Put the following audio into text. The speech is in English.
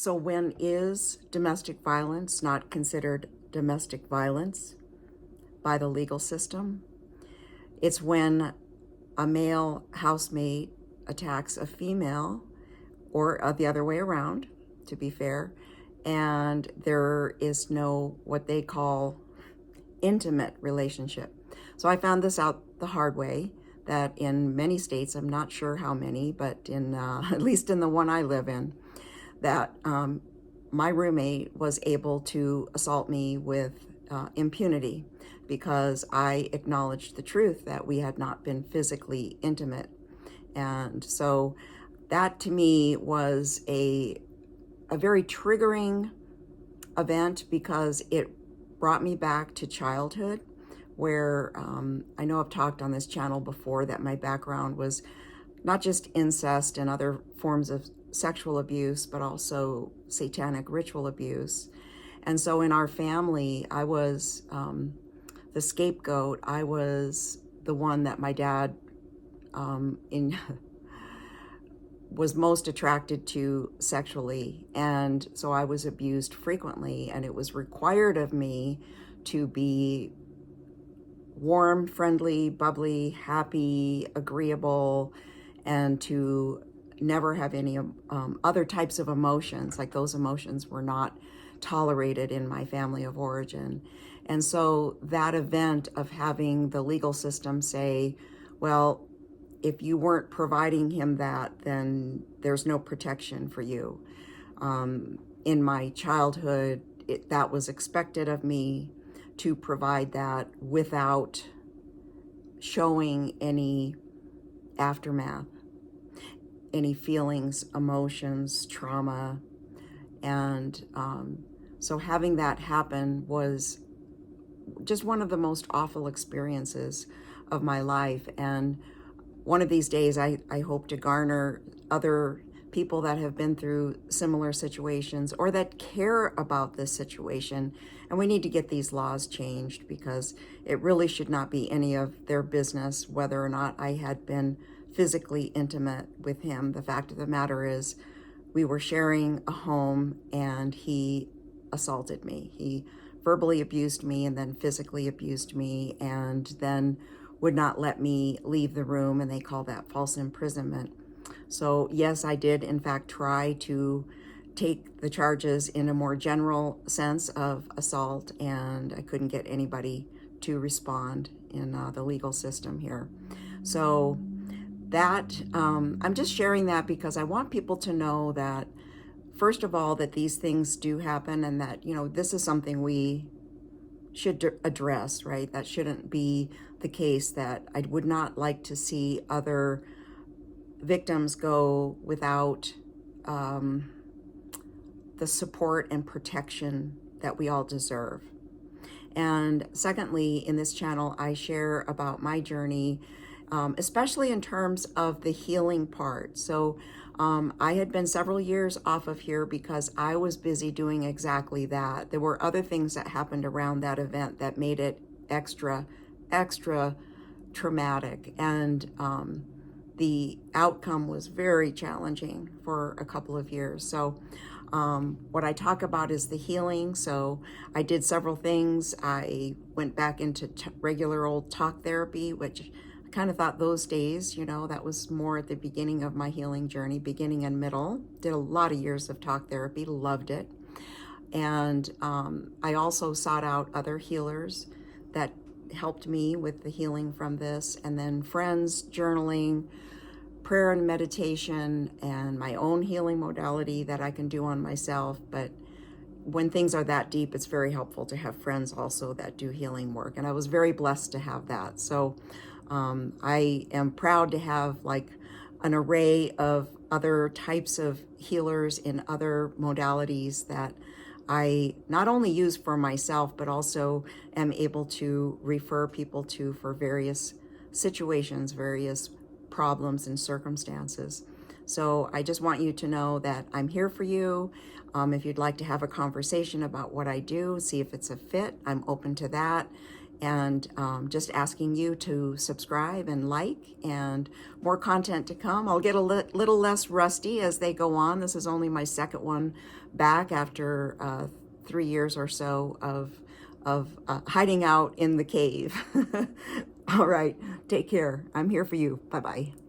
So when is domestic violence not considered domestic violence by the legal system? It's when a male housemate attacks a female, or the other way around, to be fair, and there is no what they call intimate relationship. So I found this out the hard way, that in many states, I'm not sure how many, but in at least in the one I live in, that my roommate was able to assault me with impunity because I acknowledged the truth that we had not been physically intimate. And so that to me was a very triggering event because it brought me back to childhood, where I know I've talked on this channel before that my background was not just incest and other forms of sexual abuse, but also satanic ritual abuse. And so in our family, I was the scapegoat. I was the one that my dad was most attracted to sexually. And so I was abused frequently, and it was required of me to be warm, friendly, bubbly, happy, agreeable, and to never have any other types of emotions. Like, those emotions were not tolerated in my family of origin. And so that event of having the legal system say, well, if you weren't providing him that, then there's no protection for you. In my childhood, that was expected of me to provide that without showing any aftermath, any feelings, emotions, trauma. And so having that happen was just one of the most awful experiences of my life. And one of these days, I hope to garner other people that have been through similar situations or that care about this situation. And we need to get these laws changed, because it really should not be any of their business whether or not I had been physically intimate with him. The fact of the matter is, we were sharing a home and he assaulted me. He verbally abused me and then physically abused me, and then would not let me leave the room, and they call that false imprisonment. So yes, I did in fact try to take the charges in a more general sense of assault, and I couldn't get anybody to respond in the legal system here. So that, I'm just sharing that because I want people to know that, first of all, that these things do happen, and that, you know, this is something we should address, right? That shouldn't be the case, that I would not like to see other victims go without the support and protection that we all deserve. And secondly, in this channel, I share about my journey, especially in terms of the healing part. So I had been several years off of here because I was busy doing exactly that. There were other things that happened around that event that made it extra traumatic. And the outcome was very challenging for a couple of years. So what I talk about is the healing. So I did several things. I went back into regular old talk therapy, which I kind of thought those days, you know, that was more at the beginning of my healing journey, beginning and middle. Did a lot of years of talk therapy, loved it. And I also sought out other healers that helped me with the healing from this, and then friends, journaling, prayer and meditation, and my own healing modality that I can do on myself. But when things are that deep, it's very helpful to have friends also that do healing work. And I was very blessed to have that. So I am proud to have like an array of other types of healers in other modalities that I not only use for myself, but also am able to refer people to for various situations, various problems and circumstances. So I just want you to know that I'm here for you. If you'd like to have a conversation about what I do, see if it's a fit, I'm open to that. And just asking you to subscribe and like, and more content to come. I'll get a little less rusty as they go on. This is only my second one back after 3 years or so of hiding out in the cave. All right, take care. I'm here for you. Bye-bye.